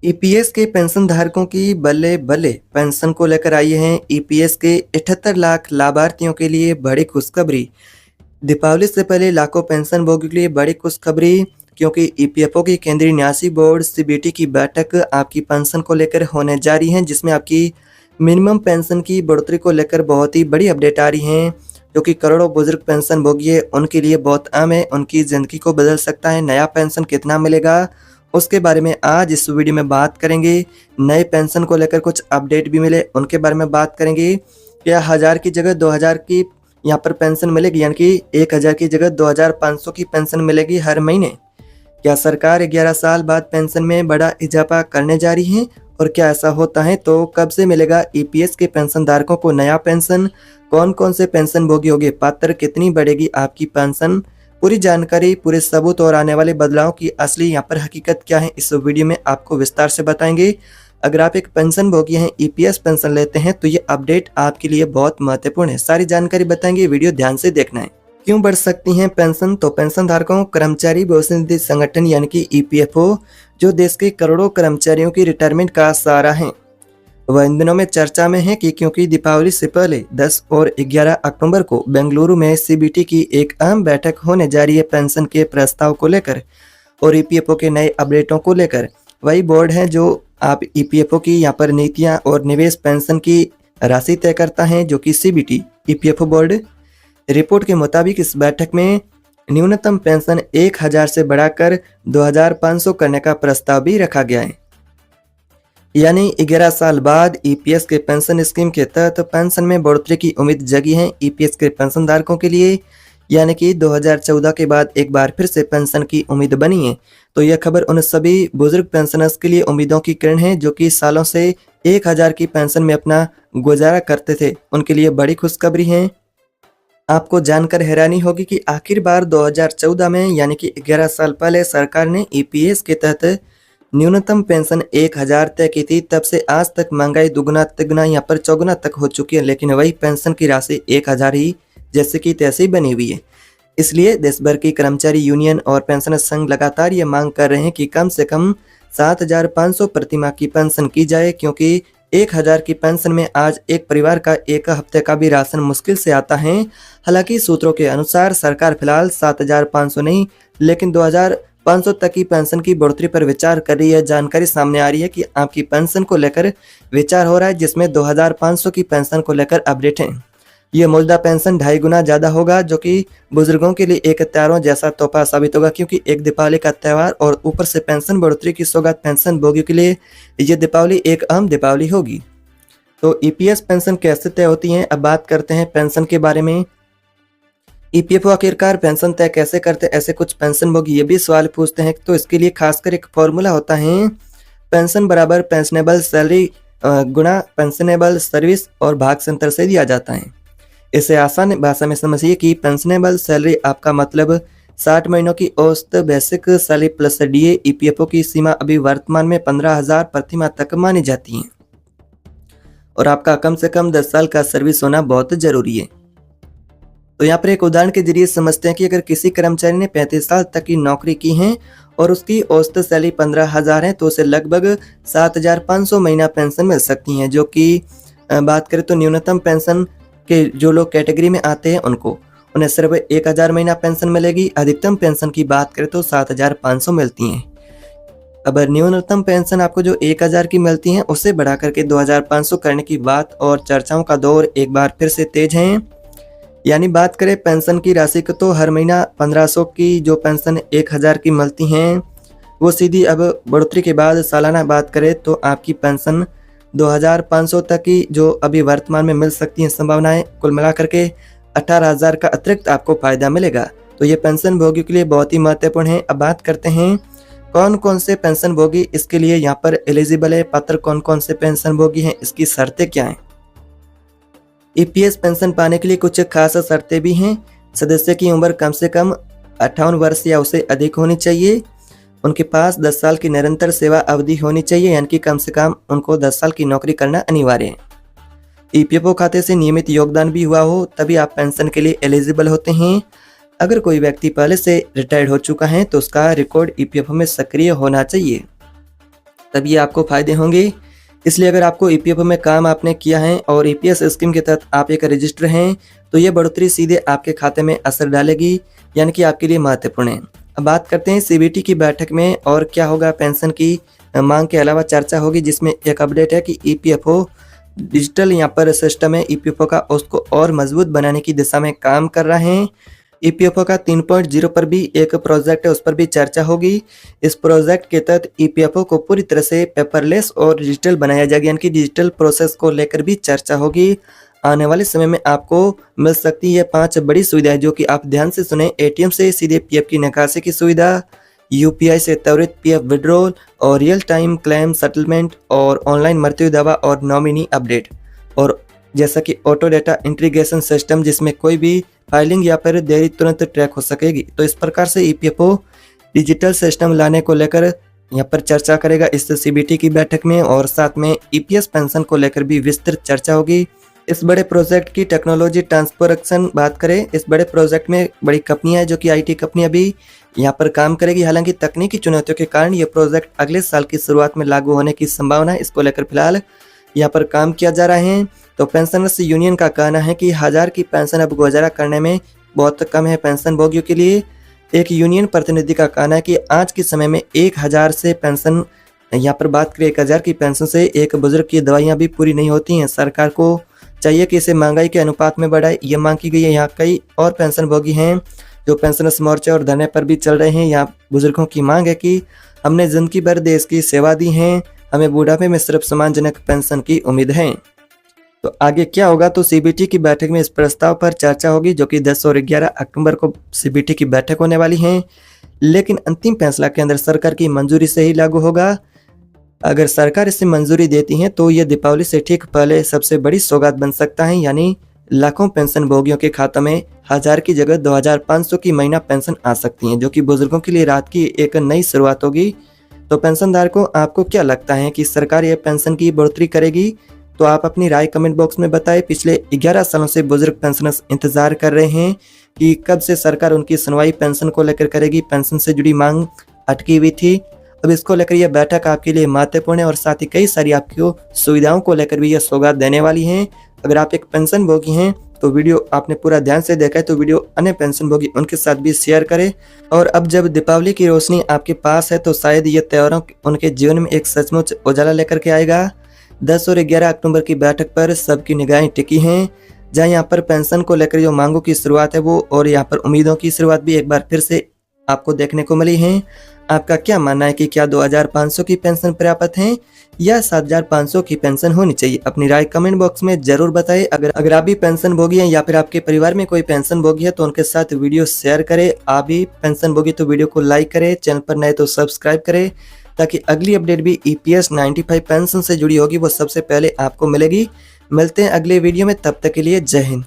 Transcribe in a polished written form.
EPS के pension धारकों की बल्ले बल्ले पेंशन को लेकर आई है। ईपीएस के 78 लाख लाभार्थियों के लिए बड़ी खुशखबरी। दीपावली से पहले लाखों पेंशन भोगियों के लिए बड़ी खुशखबरी, क्योंकि ईपीएफओ की केंद्रीय न्यासी बोर्ड सीबीटी की बैठक आपकी पेंशन को लेकर होने जा रही है, जिसमें आपकी मिनिमम पेंशन की बढ़ोतरी को लेकर बहुत ही बड़ी अपडेट आ रही है, जो कि करोड़ों बुजुर्ग पेंशन भोगी है उनके लिए बहुत अहम है। उनकी ज़िंदगी को बदल सकता है। नया पेंशन कितना मिलेगा उसके बारे में आज इस वीडियो में बात करेंगे। नए पेंशन को लेकर कुछ अपडेट भी मिले उनके बारे में बात करेंगे। क्या 1000 की जगह 2000 की यहाँ पर पेंशन मिलेगी, यानी कि 1000 की जगह 2500 की पेंशन मिलेगी हर महीने। क्या सरकार 11 साल बाद पेंशन में बड़ा इजाफा करने जा रही है, और क्या ऐसा होता है तो कब से मिलेगा ईपीएस के पेंशन धारकों को नया पेंशन, कौन कौन से पेंशन भोगी होंगे पात्र, कितनी बढ़ेगी आपकी पेंशन, पूरी जानकारी, पूरे सबूत और आने वाले बदलाव की असली यहाँ पर हकीकत क्या है इस वीडियो में आपको विस्तार से बताएंगे। अगर आप एक पेंशन भोगी हैं, ईपीएस पेंशन लेते हैं, तो ये अपडेट आपके लिए बहुत महत्वपूर्ण है। सारी जानकारी बताएंगे, वीडियो ध्यान से देखना है। क्यों बढ़ सकती हैं पेंशन? तो पेंशन धारकों कर्मचारी भविष्य निधि संगठन यानी कि ईपीएफओ, जो देश के करोड़ों कर्मचारियों की रिटायरमेंट का सहारा है, वह इन दिनों में चर्चा में है क्योंकि दीपावली से पहले 10 और 11 अक्टूबर को बेंगलुरु में सीबीटी की एक अहम बैठक होने जा रही है पेंशन के प्रस्ताव को लेकर और ईपीएफओ के नए अपडेटों को लेकर। वही बोर्ड है जो आप ईपीएफओ की यहाँ पर नीतियाँ और निवेश पेंशन की राशि तय करता है, जो कि सीबीटी ईपीएफओ बोर्ड। रिपोर्ट के मुताबिक इस बैठक में न्यूनतम पेंशन 1000 से बढ़ाकर 2500 करने का प्रस्ताव भी रखा गया है। यानी 11 साल बाद ईपीएस के पेंशन स्कीम के तहत पेंशन में बढ़ोतरी की उम्मीद जगी है ईपीएस के पेंशन धारकों के लिए, यानी कि 2014 के बाद एक बार फिर से पेंशन की उम्मीद बनी है। तो यह खबर उन सभी बुजुर्ग पेंशनर्स के लिए उम्मीदों की किरण है जो कि सालों से 1000 की पेंशन में अपना गुजारा करते थे। उनके लिए बड़ी खुशखबरी है। आपको जानकर हैरानी होगी कि आखिर बार 2014 में, यानी कि 11 साल पहले, सरकार ने ईपीएस के तहत न्यूनतम पेंशन 1000 तय की थी। तब से आज तक महंगाई दुगना तिगुना यहाँ पर चौगुना तक हो चुकी है, लेकिन वही पेंशन की राशि 1000 ही जैसे कि तैसी बनी हुई है। इसलिए देश भर की कर्मचारी यूनियन और पेंशनर संघ लगातार ये मांग कर रहे हैं कि कम से कम 7500 प्रति माह की पेंशन की जाए, क्योंकि 1000 की पेंशन में आज एक परिवार का एक हफ्ते का भी राशन मुश्किल से आता है। हालांकि सूत्रों के अनुसार सरकार फिलहाल 7500 नहीं, लेकिन 2500 तक की पेंशन की बढ़ोतरी पर विचार कर रही है। जानकारी सामने आ रही है कि आपकी पेंशन को लेकर विचार हो रहा है, जिसमें 2500 की पेंशन को लेकर अपडेट है। ये मौजूदा पेंशन 2.5 गुना ज़्यादा होगा, जो कि बुजुर्गों के लिए एक त्योहारों जैसा तोहफा साबित होगा, क्योंकि एक दीपावली का त्यौहार और ऊपर से पेंशन बढ़ोतरी की सौगात पेंशन भोगियों के लिए ये दीपावली एक अहम दीपावली होगी। तो ईपीएस पेंशन कैसे तय होती हैं, अब बात करते हैं पेंशन के बारे में। ईपीएफओ आखिरकार पेंशन तय कैसे करते हैं, ऐसे कुछ पेंशन भोगी ये भी सवाल पूछते हैं। तो इसके लिए खासकर एक फॉर्मूला होता है, पेंशन बराबर पेंशनेबल सैलरी गुणा पेंशनेबल सर्विस और भाग से अंतर से दिया जाता है। इसे आसान भाषा में समझिए कि पेंशनेबल सैलरी आपका मतलब 60 महीनों की औसत basic salary plus DA. EPFO की सीमा अभी वर्तमान में 15,000 प्रति माह तक मानी जाती है, और आपका कम से कम 10 साल का सर्विस होना बहुत जरूरी है। तो यहाँ पर एक उदाहरण के जरिए समझते हैं कि अगर किसी कर्मचारी ने 35 साल तक की नौकरी की है और उसकी औसत सैलरी 15,000 है, तो उसे लगभग 7500 महीना पेंशन मिल सकती है। जो कि बात करें तो न्यूनतम पेंशन के जो लोग कैटेगरी में आते हैं उन्हें सिर्फ 1000 महीना पेंशन मिलेगी। अधिकतम पेंशन की बात करें तो 7500 मिलती हैं। अब न्यूनतम पेंशन आपको जो 1000 की मिलती हैं, उसे बढ़ा करके 2500 करने की बात और चर्चाओं का दौर एक बार फिर से तेज है। यानी बात करें पेंशन की राशि को, तो हर महीना 1500 की जो पेंशन 1000 की मिलती हैं, वो सीधी अब बढ़ोतरी के बाद सालाना बात करें तो आपकी पेंशन 2500 तक की जो अभी वर्तमान में मिल सकती हैं संभावनाएं, कुल मिलाकर के 18,000 का अतिरिक्त आपको फायदा मिलेगा। तो ये पेंशन भोगियों के लिए बहुत ही महत्वपूर्ण है। अब बात करते हैं कौन कौन से पेंशन भोगी इसके लिए यहाँ पर एलिजिबल है, पात्र कौन कौन से पेंशन भोगी हैं, इसकी शर्तें क्या हैं। ईपीएस पेंशन पाने के लिए कुछ खास शर्तें भी हैं। सदस्य की उम्र कम से कम 58 वर्ष या उससे अधिक होनी चाहिए। उनके पास 10 साल की निरंतर सेवा अवधि होनी चाहिए, यानी कि कम से कम उनको 10 साल की नौकरी करना अनिवार्य है। ईपीएफओ खाते से नियमित योगदान भी हुआ हो, तभी आप पेंशन के लिए एलिजिबल होते हैं। अगर कोई व्यक्ति पहले से रिटायर्ड हो चुका है तो उसका रिकॉर्ड ईपीएफओ में सक्रिय होना चाहिए। तब ये आपको फ़ायदे होंगे। इसलिए अगर आपको ईपीएफओ में काम आपने किया है और ईपीएस स्कीम के तहत आप एक रजिस्टर हैं, तो ये बढ़ोतरी सीधे आपके खाते में असर डालेगी, यानी कि आपके लिए महत्वपूर्ण है। अब बात करते हैं सीबीटी की बैठक में और क्या होगा। पेंशन की मांग के अलावा चर्चा होगी, जिसमें एक अपडेट है कि ईपीएफओ डिजिटल यहाँ पर सिस्टम है ईपीएफओ का, उसको और मजबूत बनाने की दिशा में काम कर रहे हैं। ईपीएफओ का 3.0 पर भी एक प्रोजेक्ट है, उस पर भी चर्चा होगी। इस प्रोजेक्ट के तहत ईपीएफओ को पूरी तरह से पेपरलेस और डिजिटल बनाया जाएगा, यानी कि डिजिटल प्रोसेस को लेकर भी चर्चा होगी। आने वाले समय में आपको मिल सकती है 5 बड़ी सुविधाएं, जो कि आप ध्यान से सुने। एटीएम से सीधे पीएफ की निकासी की सुविधा, यूपीआई से त्वरित पीएफ विड्रॉल और रियल टाइम क्लेम सेटलमेंट और ऑनलाइन मृत्यु दावा और नॉमिनी अपडेट, और जैसा कि ऑटो डेटा इंटीग्रेशन सिस्टम, जिसमें कोई भी फाइलिंग या फिर देरी तुरंत ट्रैक हो सकेगी। तो इस प्रकार से ईपीएफओ डिजिटल सिस्टम लाने को लेकर यहाँ पर चर्चा करेगा इस सीबीटी की बैठक में, और साथ में ईपीएस पेंशन को लेकर भी विस्तृत चर्चा होगी। इस बड़े प्रोजेक्ट की टेक्नोलॉजी ट्रांसफॉर्मेशन बात करें, इस बड़े प्रोजेक्ट में बड़ी कंपनियां हैं जो कि आईटी कंपनियां भी यहाँ पर काम करेगी। हालांकि तकनीकी चुनौतियों के कारण ये प्रोजेक्ट अगले साल की शुरुआत में लागू होने की संभावना है। इसको लेकर फिलहाल यहाँ पर काम किया जा रहा है। तो पेंशनर्स यूनियन का कहना है कि 1000 की पेंशन अब गुजारा करने में बहुत कम है पेंशन भोगियों के लिए। एक यूनियन प्रतिनिधि का कहना है कि आज के समय में 1000 से पेंशन, यहाँ पर बात करें 1000 की पेंशन से एक बुजुर्ग की दवाइयाँ भी पूरी नहीं होती हैं। सरकार को चाहिए कि इसे महंगाई के अनुपात में बढ़ाए, ये मांग की गई है। यहाँ कई और पेंशन भोगी हैं जो पेंशनर्स मोर्चे और धरने पर भी चल रहे हैं। यहाँ बुजुर्गों की मांग है कि हमने जिंदगी भर देश की सेवा दी है, हमें बुढ़ापे में सिर्फ सम्मानजनक पेंशन की उम्मीद है। तो आगे क्या होगा, तो सीबीटी की बैठक में इस प्रस्ताव पर चर्चा होगी, जो कि 10 और 11 अक्टूबर को सीबीटी की बैठक होने वाली है। लेकिन अंतिम फैसला केंद्र सरकार की मंजूरी से ही लागू होगा। अगर सरकार इसे मंजूरी देती है तो ये दीपावली से ठीक पहले सबसे बड़ी सौगात बन सकता है, यानी लाखों पेंशन भोगियों के खातों में 1000 की जगह 2500 की महीना पेंशन आ सकती है, जो कि बुजुर्गों के लिए राहत की एक नई शुरुआत होगी। तो पेंशनधारकों, आपको क्या लगता है कि सरकार ये पेंशन की बढ़ोतरी करेगी? तो आप अपनी राय कमेंट बॉक्स में बताएं। पिछले 11 सालों से बुजुर्ग पेंशनर्स इंतजार कर रहे हैं कि कब से सरकार उनकी सुनवाई पेंशन को लेकर करेगी। पेंशन से जुड़ी मांग अटकी हुई थी, अब इसको लेकर यह बैठक आपके लिए महत्वपूर्ण है, और साथ ही कई सारी आपको सुविधाओं को लेकर भी यह सौगात देने वाली है। अगर आप एक पेंशन भोगी हैं तो वीडियो आपने पूरा ध्यान से देखा है, तो वीडियो अन्य पेंशन भोगी उनके साथ भी शेयर करें। और अब जब दीपावली की रोशनी आपके पास है, तो शायद ये त्योहारों उनके जीवन में एक सचमुच उजाला लेकर के आएगा। 10 और 11 अक्टूबर की बैठक पर सबकी निगाहें टिकी हैं, जहां यहाँ पर पेंशन को लेकर जो मांगों की शुरुआत है वो, और यहाँ पर उम्मीदों की शुरुआत भी एक बार फिर से आपको देखने को मिली है। आपका क्या मानना है कि क्या 2500 की पेंशन पर्याप्त है या 7500 की पेंशन होनी चाहिए? अपनी राय कमेंट बॉक्स में जरूर बताएं। अगर आप भी पेंशन भोगी हैं या फिर आपके परिवार में कोई पेंशन भोगी है तो उनके साथ वीडियो शेयर करें। आप भी पेंशन भोगी तो वीडियो को लाइक करें, चैनल पर नए तो सब्सक्राइब करें, ताकि अगली अपडेट भी ईपीएस 95 पेंशन से जुड़ी होगी, वो सबसे पहले आपको मिलेगी। मिलते हैं अगले वीडियो में, तब तक के लिए जय हिंद।